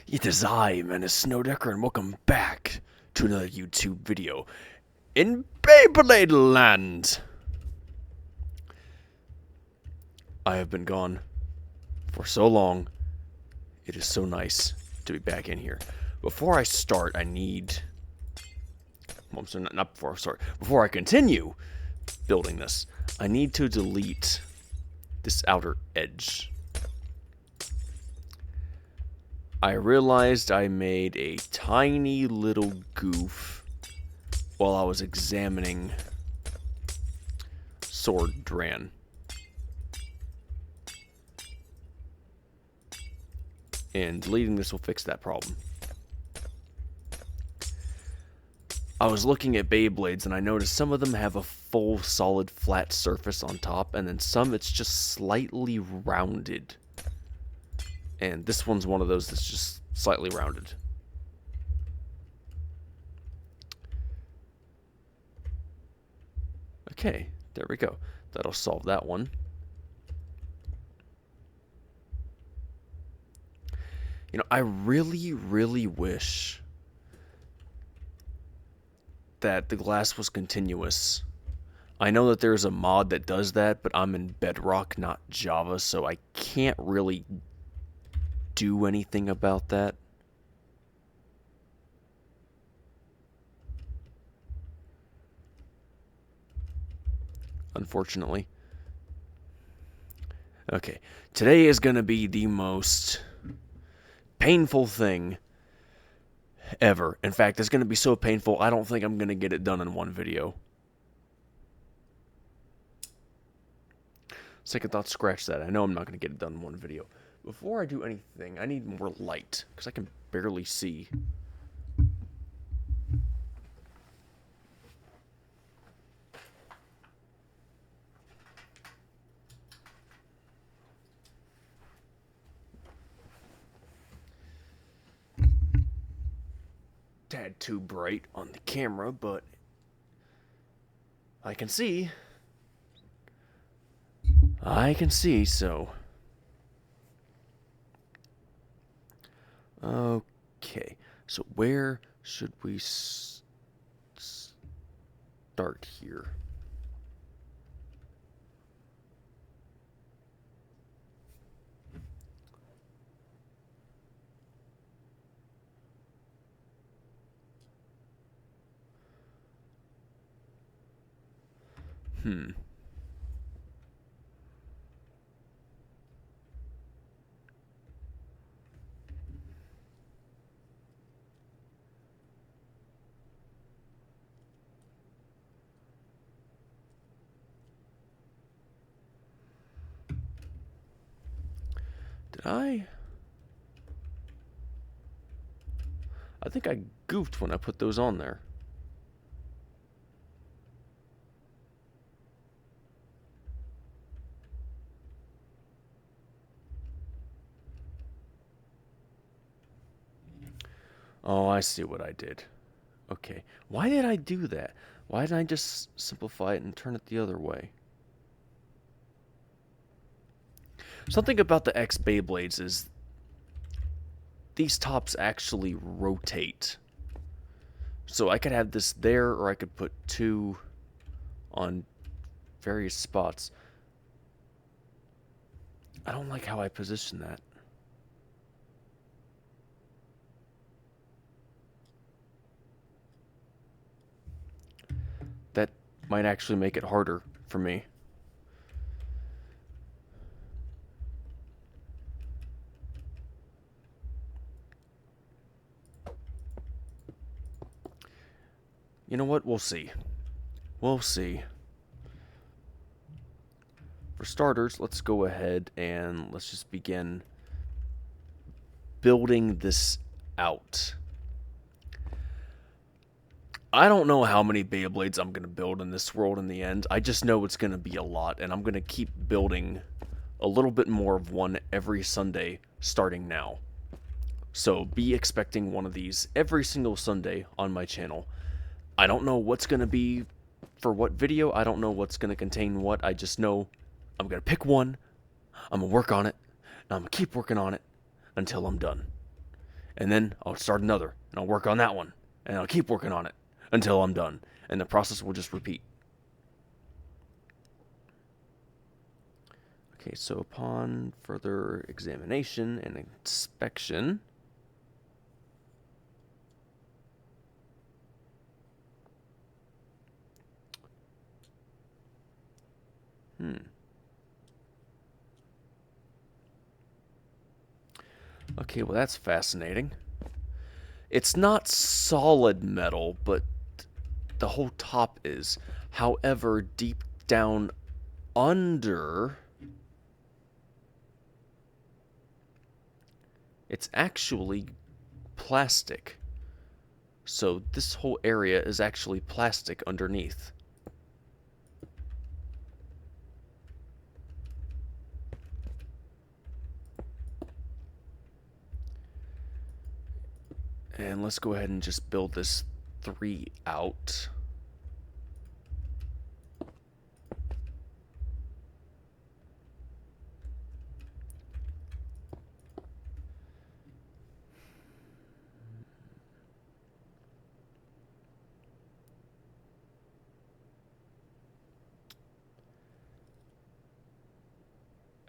It is I, Menace Snowdecker, and welcome back to another YouTube video in BeyBlade land. I have been gone for so long. It is so nice to be back in here. Before I start, I need... Well, so not before I start. Before I continue building this, I need to delete this outer edge. I realized I made a tiny little goof while I was examining Sword Dran. And deleting this will fix that problem. I was looking at BeyBlades and I noticed some of them have a full solid flat surface on top, and then some it's just slightly rounded. And this one's one of those that's just slightly rounded. Okay, there we go. That'll solve that one. You know, I really wish that the glass was continuous. I know that there's a mod that does that, but I'm in Bedrock, not Java, so I can't really do anything about that. Unfortunately. Okay, today is going to be the most painful thing ever. In fact, it's going to be so painful, I don't think I'm going to get it done in one video. Second thought, scratch that. I know I'm not going to get it done in one video. Before I do anything, I need more light, because I can barely see. Tad too bright on the camera, but I can see. I can see, so... Okay, so where should we start here? Did I think I goofed when I put those on there. Oh, I see what I did. Okay. Why did I do that? Why didn't I just simplify it and turn it the other way? Something about the X BeyBlades is these tops actually rotate. So I could have this there, or I could put two on various spots. I don't like how I position that. That might actually make it harder for me. You know what? We'll see. We'll see. For starters, let's go ahead and let's just begin building this out. I don't know how many BeyBlades I'm going to build in this world in the end. I just know it's going to be a lot, and I'm going to keep building a little bit more of one every Sunday starting now. So be expecting one of these every single Sunday on my channel. I don't know what's going to be for what video. I don't know what's going to contain what. I just know I'm going to pick one, I'm going to work on it, and I'm going to keep working on it until I'm done. And then I'll start another, and I'll work on that one, and I'll keep working on it until I'm done. And the process will just repeat. Okay, so upon further examination and inspection, Okay, well that's fascinating. It's not solid metal, but the whole top is. However, deep down under, it's actually plastic. So this whole area is actually plastic underneath. And let's go ahead and just build this 3 out.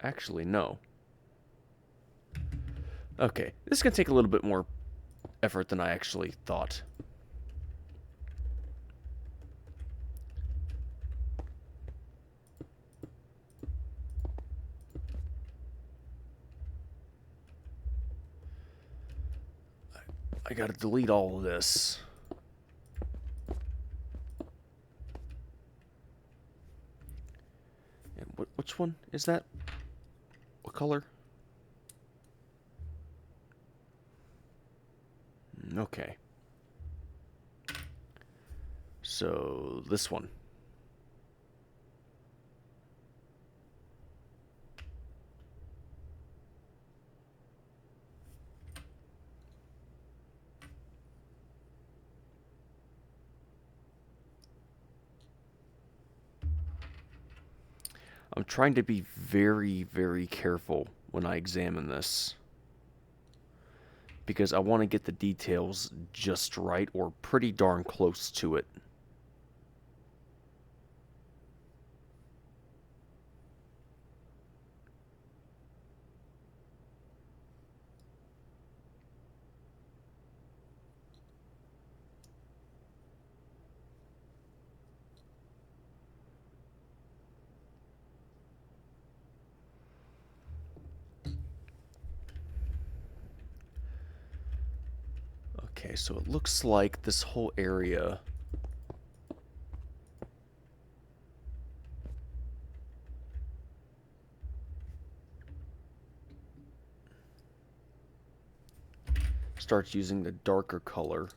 Actually, no. Okay, this is going to take a little bit more effort than I actually thought. I gotta delete all of this. And which one is that? What color? Okay. So, this one. I'm trying to be very, very careful when I examine this, because I want to get the details just right, or pretty darn close to it. Okay, so it looks like this whole area starts using the darker color.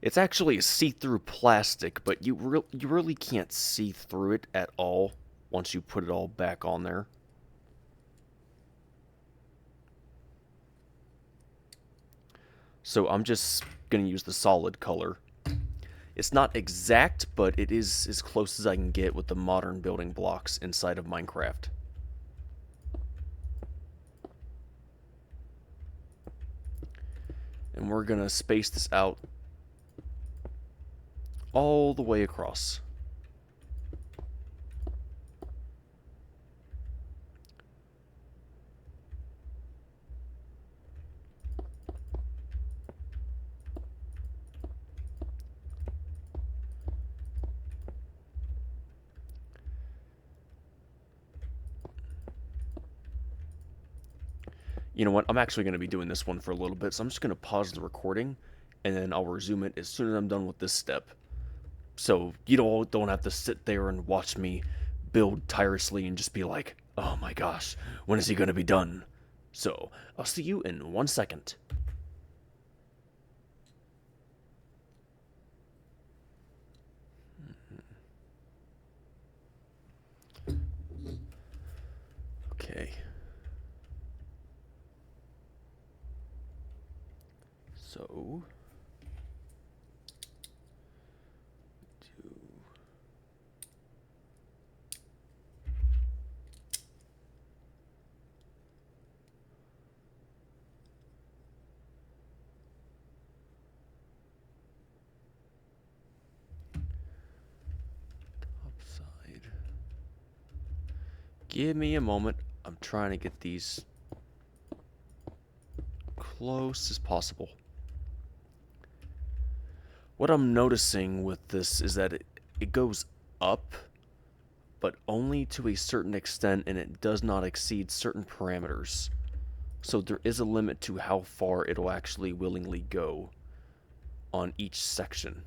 It's actually a see-through plastic, but you really can't see through it at all once you put it all back on there. So I'm just going to use the solid color. It's not exact, but it is as close as I can get with the modern building blocks inside of Minecraft. And we're going to space this out all the way across. You know what? I'm actually going to be doing this one for a little bit, so I'm just going to pause the recording, and then I'll resume it as soon as I'm done with this step. So you don't have to sit there and watch me build tirelessly and just be like, oh my gosh, when is he going to be done? So I'll see you in 1 second. Okay. So Give me a moment. I'm trying to get these close as possible. What I'm noticing with this is that it goes up, but only to a certain extent, and it does not exceed certain parameters. So there is a limit to how far it'll actually willingly go on each section.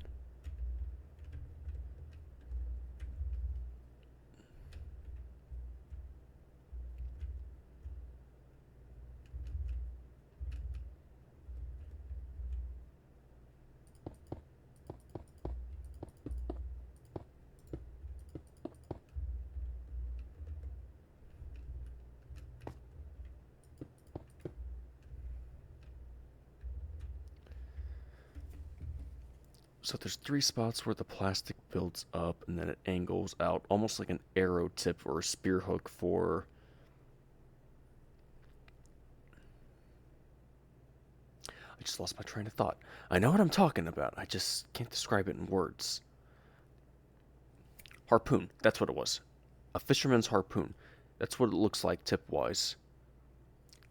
So there's 3 spots where the plastic builds up and then it angles out, almost like an arrow tip or a spear hook for... I just lost my train of thought. I know what I'm talking about. I just can't describe it in words. Harpoon. That's what it was. A fisherman's harpoon. That's what it looks like tip-wise.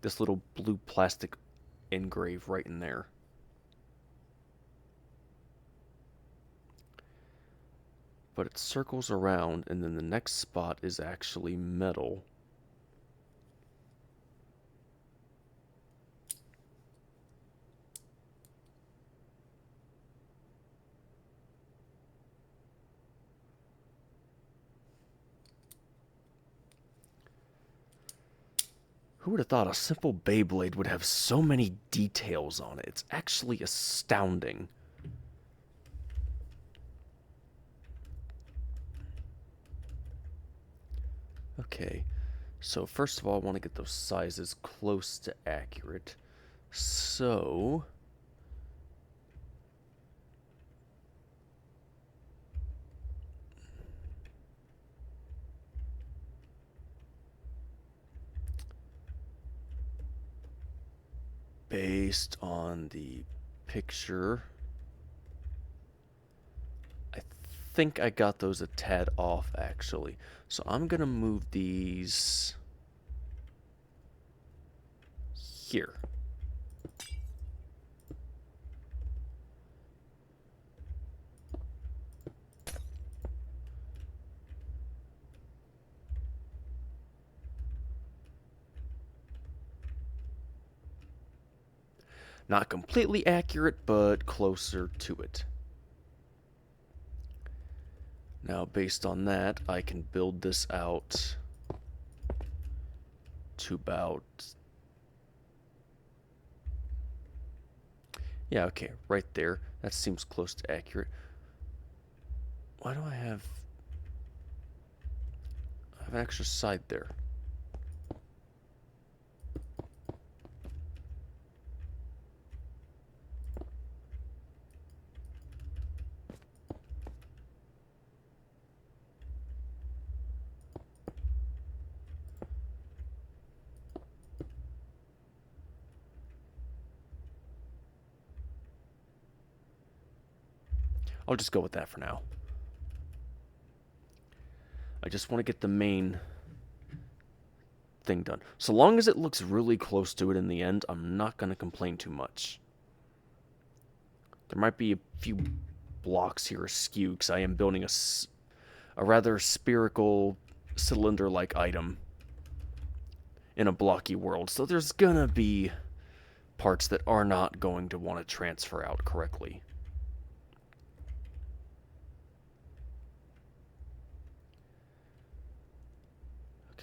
This little blue plastic engrave right in there. But it circles around, and then the next spot is actually metal. Who would have thought a simple BeyBlade would have so many details on it? It's actually astounding. Okay, so first of all, I want to get those sizes close to accurate. So... based on the picture, I think I got those a tad off, actually. So I'm going to move these here. Not completely accurate, but closer to it. Now, based on that, I can build this out to about... yeah, okay, right there. That seems close to accurate. Why do I have an extra side there? I'll just go with that for now. I just want to get the main thing done. So long as it looks really close to it in the end, I'm not going to complain too much. There might be a few blocks here askew, because I am building a rather spherical, cylinder-like item in a blocky world. So there's going to be parts that are not going to want to transfer out correctly.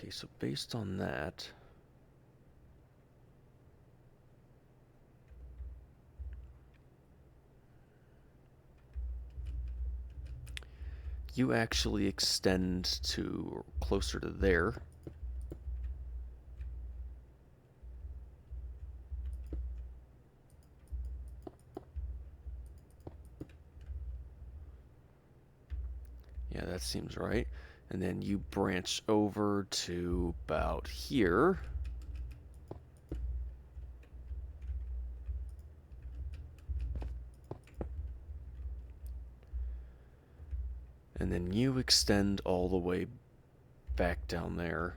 Okay, so based on that, you actually extend to closer to there. Yeah, that seems right. And then you branch over to about here. And then you extend all the way back down there.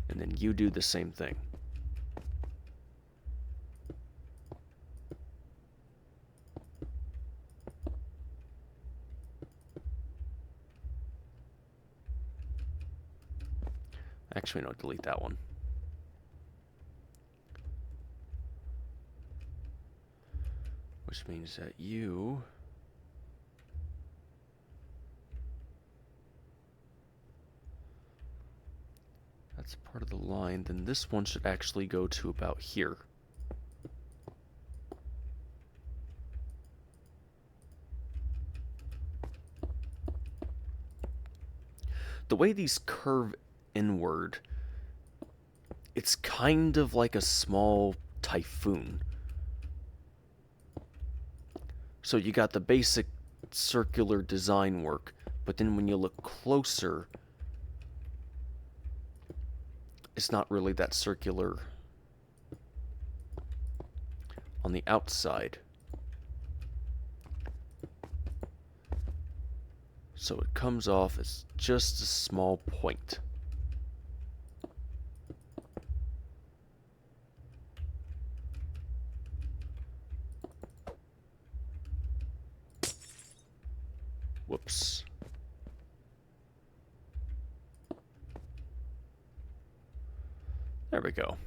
And then you do the same thing. Actually, no, delete that one. Which means that you... That's part of the line. Then this one should actually go to about here. The way these curve inward, it's kind of like a small typhoon. So you got the basic circular design work, but then when you look closer, it's not really that circular on the outside. So it comes off as just a small point. Whoops. There we go.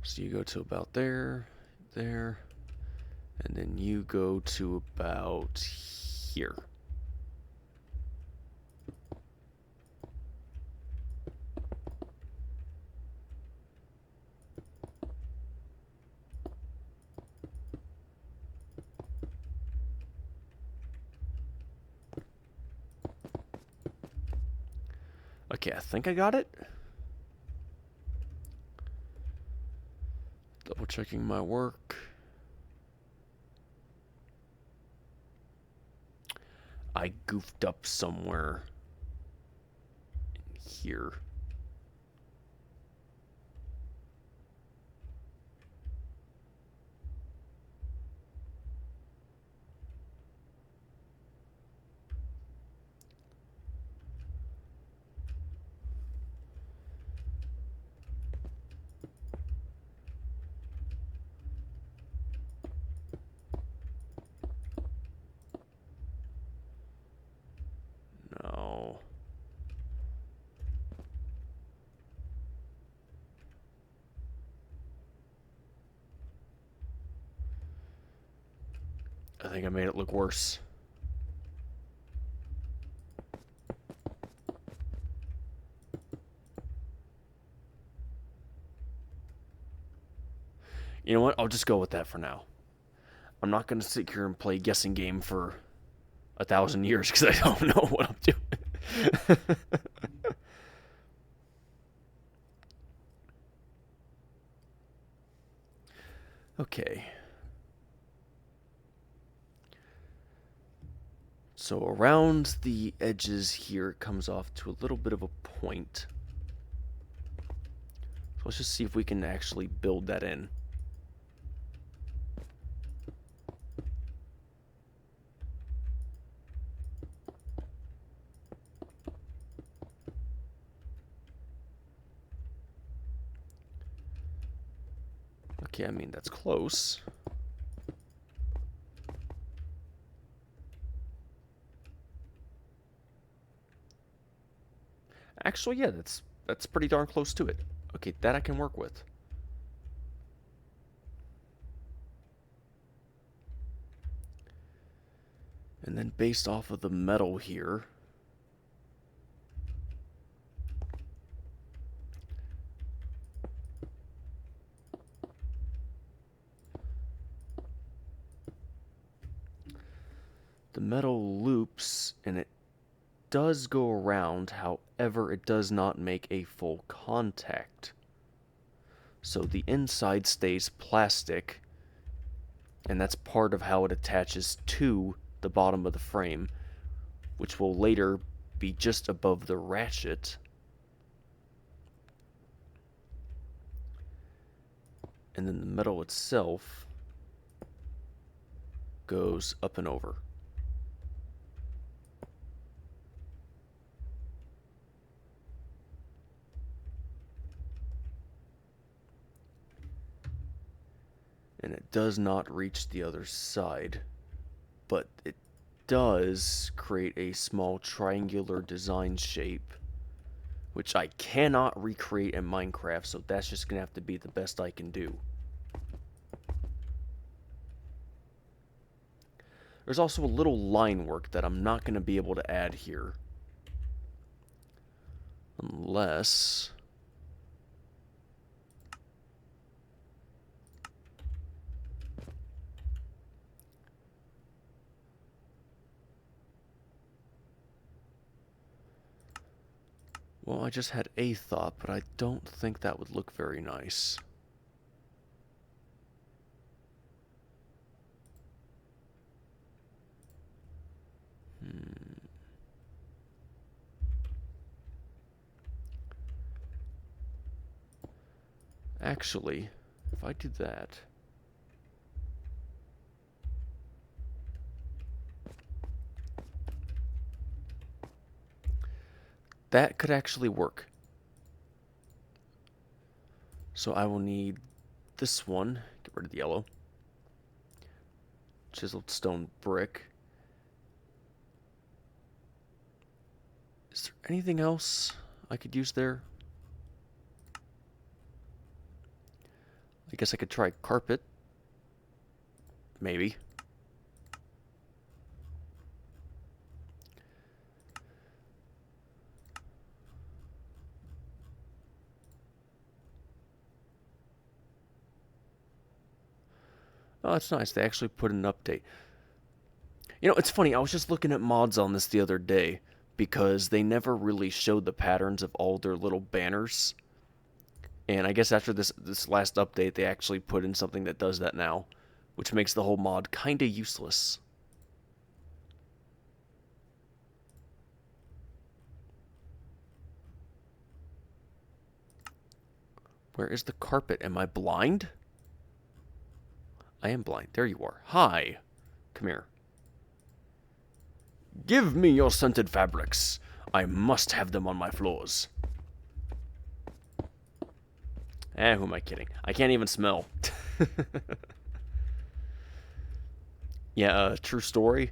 So you go to about there, there, and then you go to about here. Okay, I think I got it. Double checking my work. I goofed up somewhere in here. No. I think I made it look worse. You know what? I'll just go with that for now. I'm not going to sit here and play guessing game for 1,000 years because I don't know what I'm doing. Okay. So around the edges here, it comes off to a little bit of a point. So let's just see if we can actually build that in. Okay, I mean, that's close. Actually, yeah, that's pretty darn close to it. Okay, that I can work with. And then based off of the metal here, the metal loops and it does go around, however, it does not make a full contact. So the inside stays plastic, and that's part of how it attaches to the bottom of the frame, which will later be just above the ratchet. And then the metal itself goes up and over. And it does not reach the other side, but it does create a small triangular design shape, which I cannot recreate in Minecraft, so that's just going to have to be the best I can do. There's also a little line work that I'm not going to be able to add here. Unless... Well, I just had a thought, but I don't think that would look very nice. Actually, if I do that... that could actually work. So I will need this one. Get rid of the yellow. Chiseled stone brick. Is there anything else I could use there? I guess I could try carpet. Maybe. Oh, that's nice. They actually put an update. You know, it's funny. I was just looking at mods on this the other day because they never really showed the patterns of all their little banners. And I guess after this last update, they actually put in something that does that now, which makes the whole mod kind of useless. Where is the carpet? Am I blind? I am blind. There you are. Hi. Come here. Give me your scented fabrics. I must have them on my floors. Who am I kidding? I can't even smell. Yeah, true story.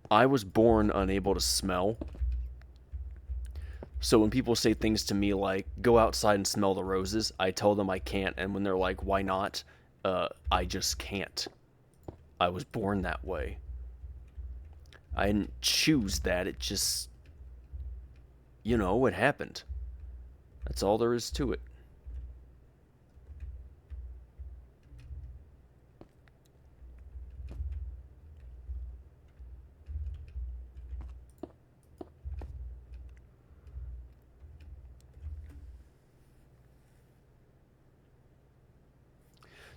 I was born unable to smell. So when people say things to me like, go outside and smell the roses, I tell them I can't. And when they're like, why not? I just can't. I was born that way. I didn't choose that. It just, you know, it happened. That's all there is to it.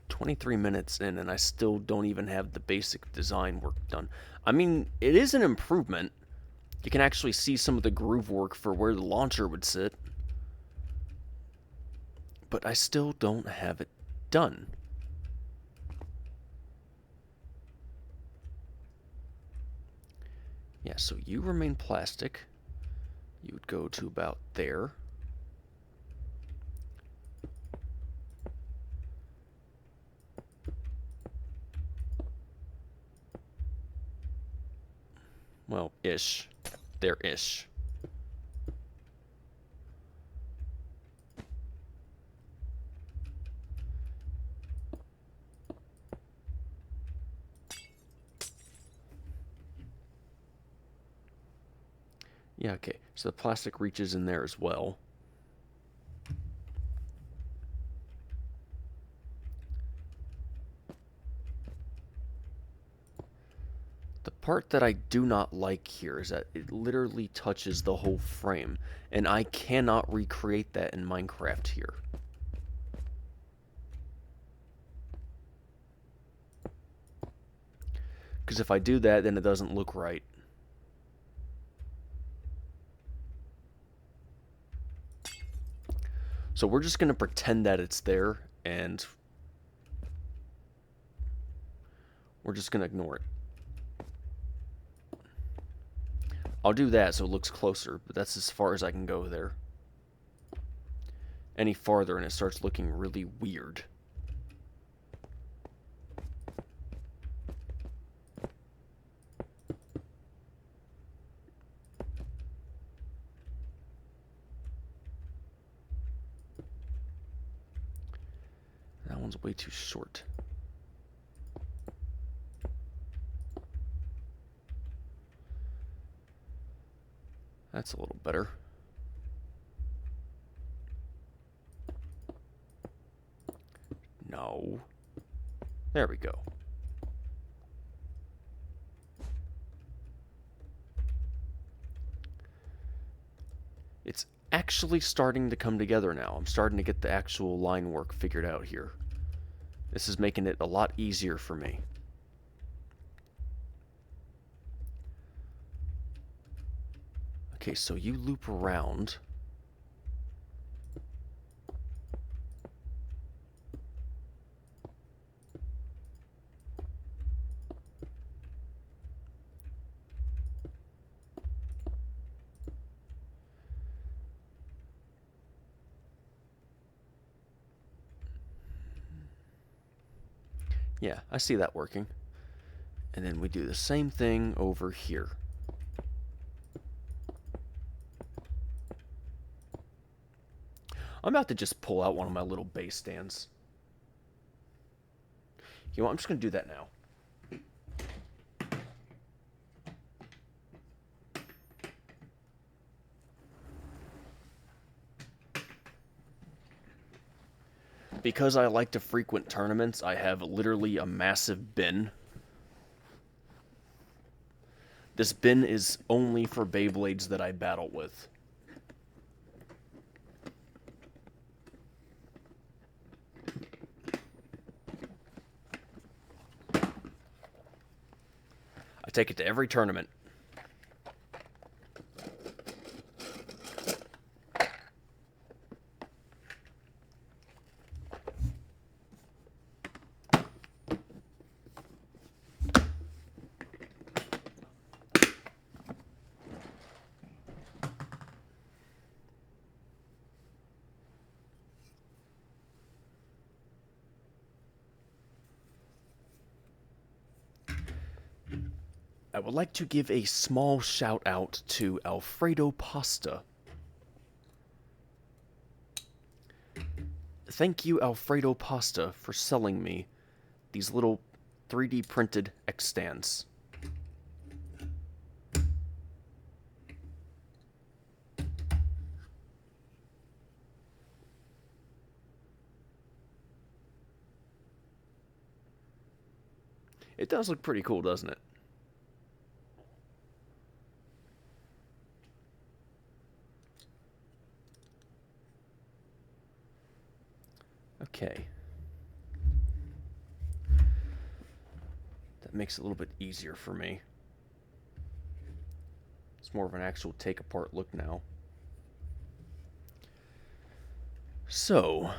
"23 minutes in and I still don't even have the basic design work done." I mean, it is an improvement. You can actually see some of the groove work for where the launcher would sit. But I still don't have it done. Yeah, so you remain plastic. You would go to about there. Well, ish. There-ish. Yeah, okay. So the plastic reaches in there as well. The part that I do not like here is that it literally touches the whole frame, and I cannot recreate that in Minecraft here. Because if I do that, then it doesn't look right. So we're just going to pretend that it's there, and we're just going to ignore it. I'll do that so it looks closer, but that's as far as I can go there. Any farther and it starts looking really weird. That one's way too short. That's a little better. No. There we go. It's actually starting to come together now. I'm starting to get the actual line work figured out here. This is making it a lot easier for me. Okay, so you loop around. Yeah, I see that working. And then we do the same thing over here. I'm about to just pull out one of my little base stands. You know what? I'm just going to do that now. Because I like to frequent tournaments, I have literally a massive bin. This bin is only for Beyblades that I battle with. I take it to every tournament. I would like to give a small shout out to Alfredo Pasta. Thank you, Alfredo Pasta, for selling me these little 3D printed X stands. It does look pretty cool, doesn't it? Okay. That makes it a little bit easier for me. It's more of an actual take-apart look now. So,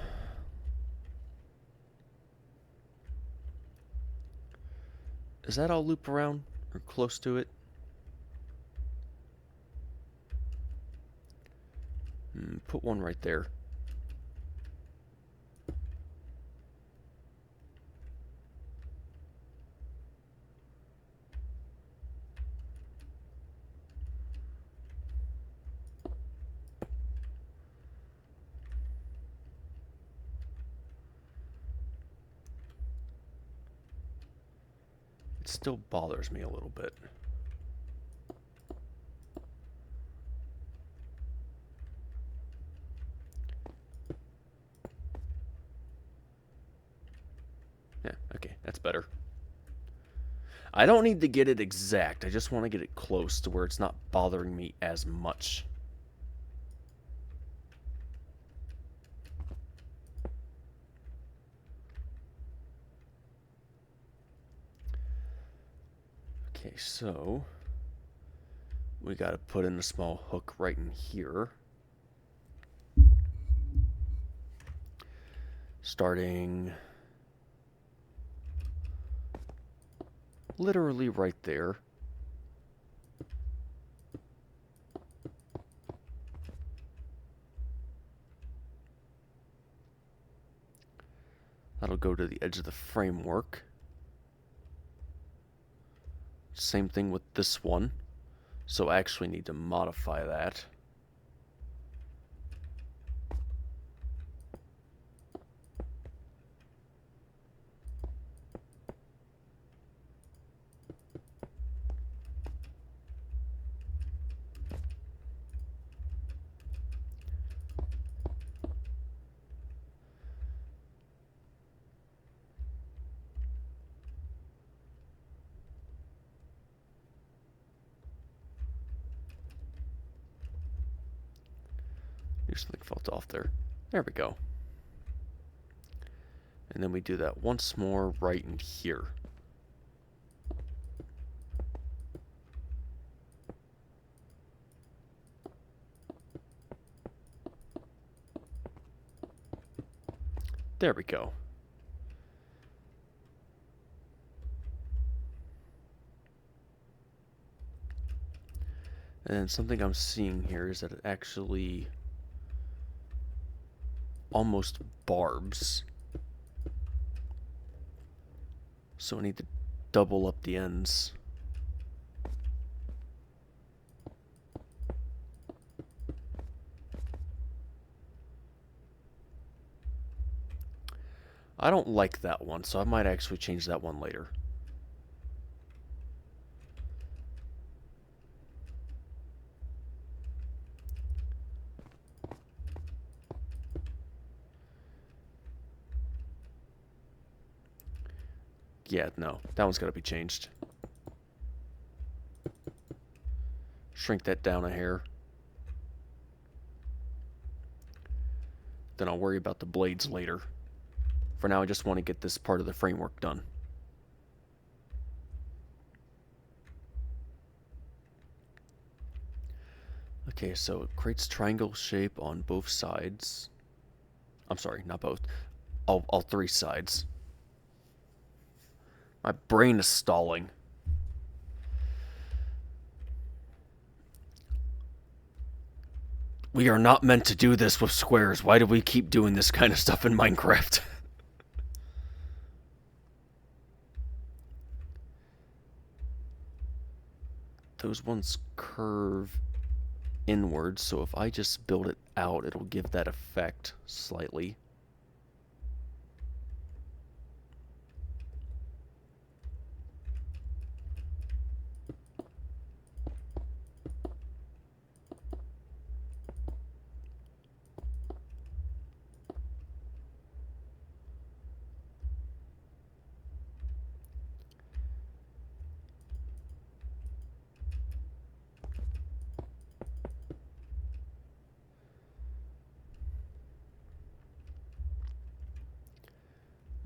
does that all loop around or close to it? Put one right there. It still bothers me a little bit. Yeah, okay, that's better. I don't need to get it exact. I just want to get it close to where it's not bothering me as much. Okay, so we got to put in a small hook right in here. Starting literally right there. That'll go to the edge of the framework. Same thing with this one. So I actually need to modify that. Maybe something felt off there. There we go. And then we do that once more right in here. There we go. And something I'm seeing here is that it actually almost barbs. So I need to double up the ends. I don't like that one, so I might actually change that one later. Yeah, no, that one's got to be changed. Shrink that down a hair. Then I'll worry about the blades later. For now, I just want to get this part of the framework done. Okay, so it creates triangle shape on both sides. I'm sorry, not both. All three sides. My brain is stalling. We are not meant to do this with squares. Why do we keep doing this kind of stuff in Minecraft? Those ones curve inwards, so if I just build it out, it'll give that effect slightly.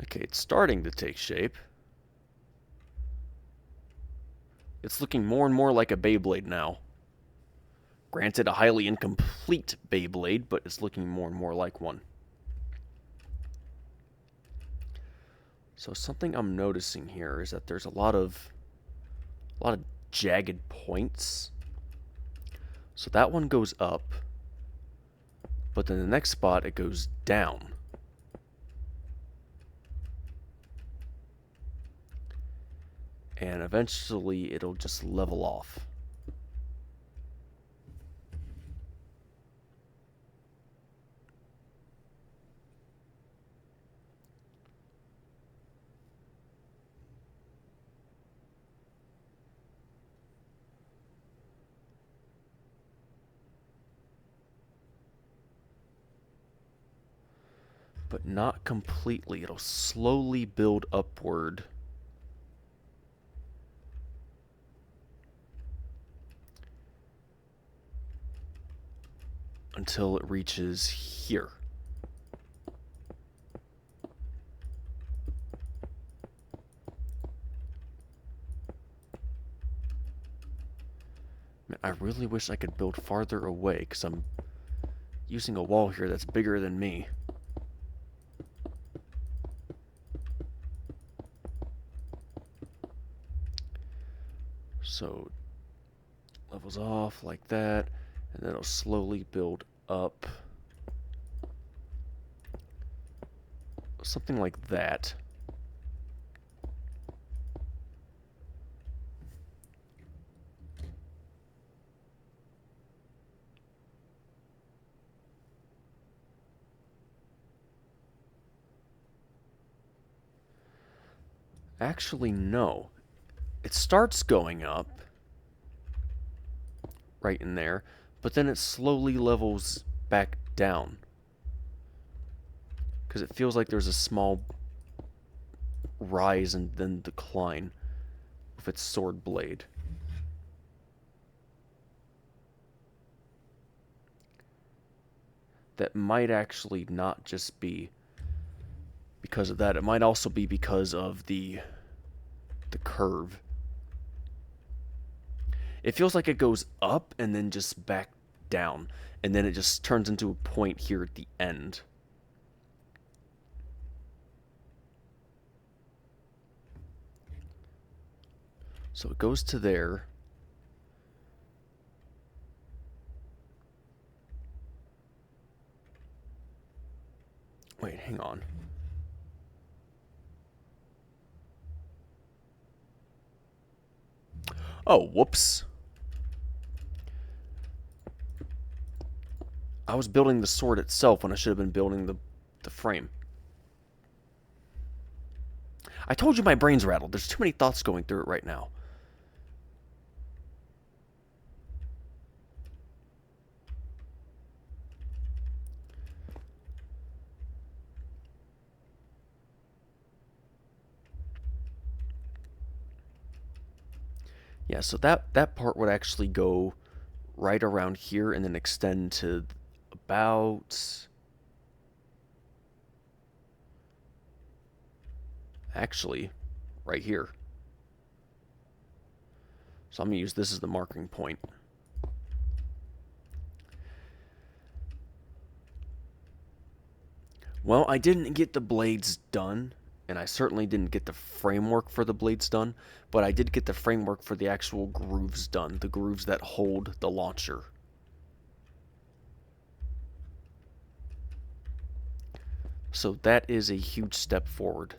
Okay, it's starting to take shape. It's looking more and more like a BeyBlade now. Granted, a highly incomplete BeyBlade, but it's looking more and more like one. So something I'm noticing here is that there's a lot of jagged points. So that one goes up, but then the next spot it goes down. And eventually it'll just level off. But not completely. It'll slowly build upward. Until it reaches here. Man, I really wish I could build farther away, because I'm using a wall here that's bigger than me. So, levels off like that, and then it'll slowly build up. Something like that. Actually, no. It starts going up, right in there, but then it slowly levels back down. Because it feels like there's a small rise and then decline with its sword blade. that might actually not just be because of that. It might also be because of the curve. It feels like it goes up and then just back down, and then it just turns into a point here at the end. So it goes to there. Wait, hang on. Oh, whoops. I was building the sword itself when I should have been building the frame. I told you my brain's rattled. There's too many thoughts going through it right now. Yeah, so that part would actually go right around here and then extend to about... Actually, right here. So I'm going to use this as the marking point. Well, I didn't get the blades done, and I certainly didn't get the framework for the blades done, but I did get the framework for the actual grooves done, the grooves that hold the launcher. So that is a huge step forward.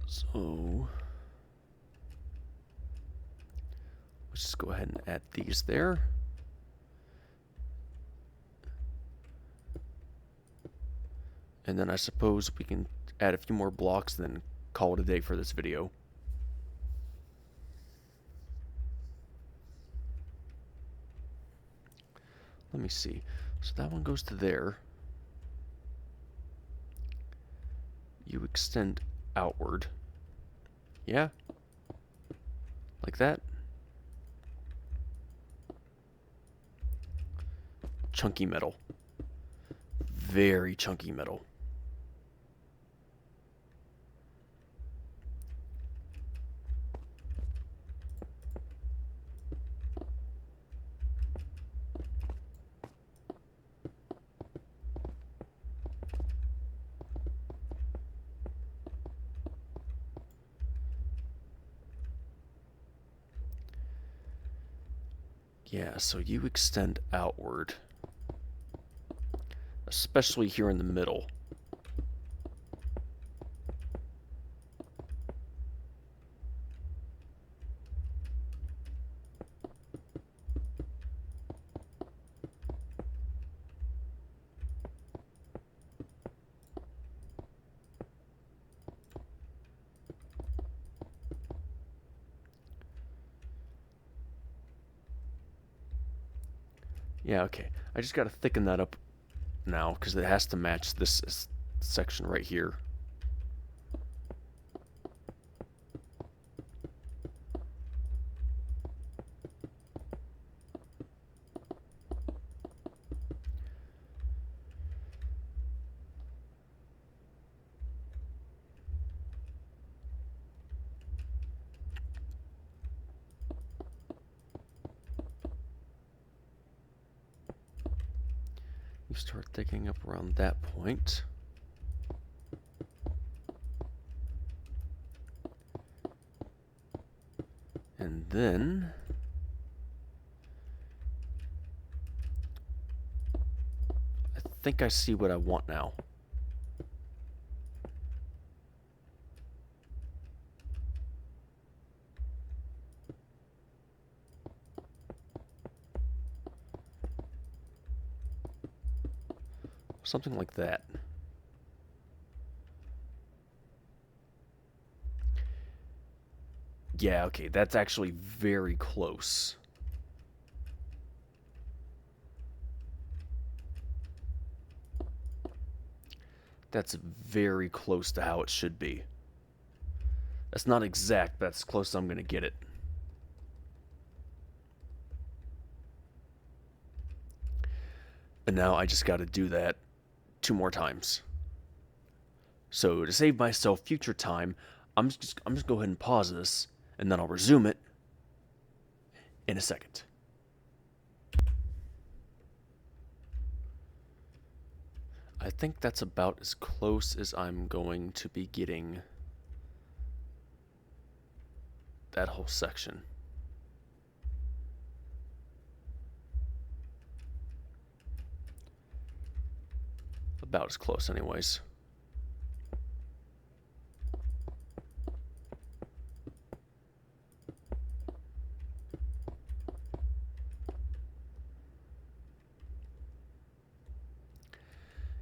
So let's just go ahead and add these there. And then I suppose we can add a few more blocks and then call it a day for this video. Let me see. So that one goes to there. You extend outward. Yeah? Like that? Chunky metal. Very chunky metal. Yeah, so you extend outward, especially here in the middle. Yeah, okay. I just got to thicken that up now because it has to match this section right here. You start thickening up around that point. And then I think I see what I want now. Something like that. Yeah, okay, that's actually very close. That's very close to how it should be. That's not exact, but that's close as I'm going to get it. And now I just got to do that 2 more times. So to save myself future time, I'm just go ahead and pause this, and then I'll resume it in a second. I think that's about as close as I'm going to be getting that whole section. About as close anyways.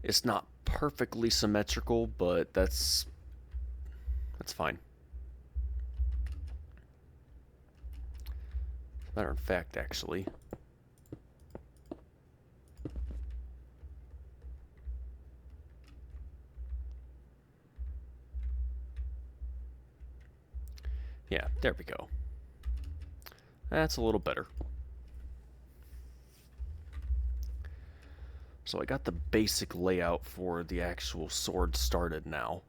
It's not perfectly symmetrical, but that's fine. As a matter of fact, actually, yeah, there we go. That's a little better. So I got the basic layout for the actual sword started now.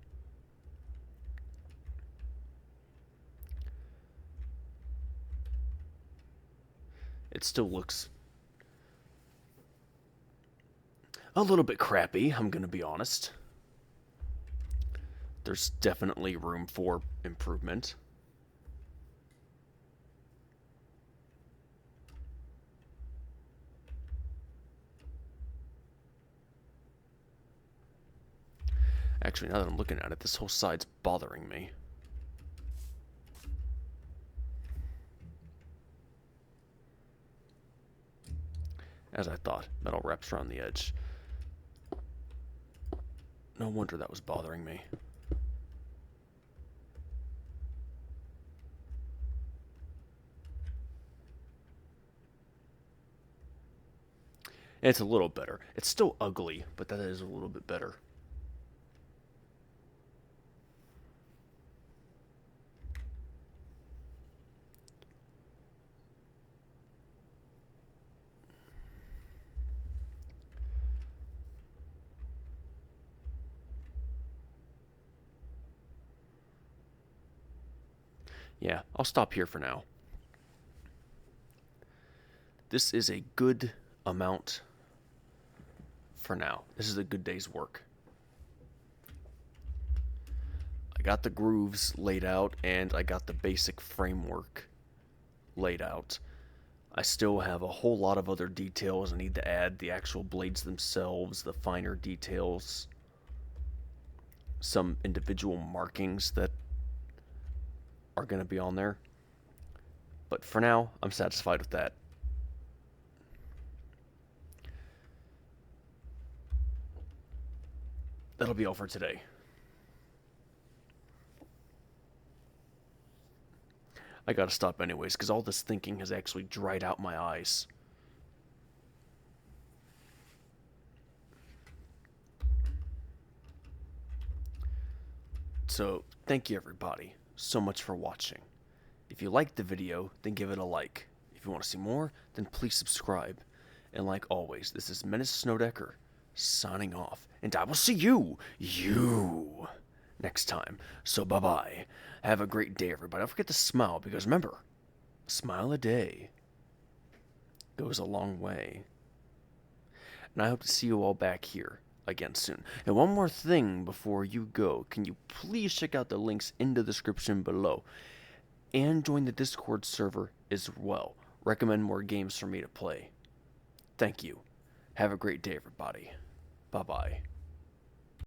It still looks a little bit crappy, I'm gonna be honest. There's definitely room for improvement. Actually, now that I'm looking at it, this whole side's bothering me. As I thought, metal wraps around the edge. No wonder that was bothering me. It's a little better. It's still ugly, but that is a little bit better. Yeah, I'll stop here for now. This is a good amount for now. This is a good day's work. I got the grooves laid out, and I got the basic framework laid out. I still have a whole lot of other details I need to add. The actual blades themselves, the finer details, some individual markings that are going to be on there. But for now, I'm satisfied with that. That'll be all for today. I gotta stop anyways, because all this thinking has actually dried out my eyes. So, thank you everybody so much for watching. If you liked the video, then give it a like. If you want to see more, then please subscribe. And like always, this is Menace Snowdecker, signing off. And I will see you, next time. So bye-bye. Have a great day, everybody. Don't forget to smile, because remember, a smile a day goes a long way. And I hope to see you all back here again soon. And one more thing before you go. Can you please check out the links in the description below? And join the Discord server as well. Recommend more games for me to play. Thank you. Have a great day, everybody. Bye-bye.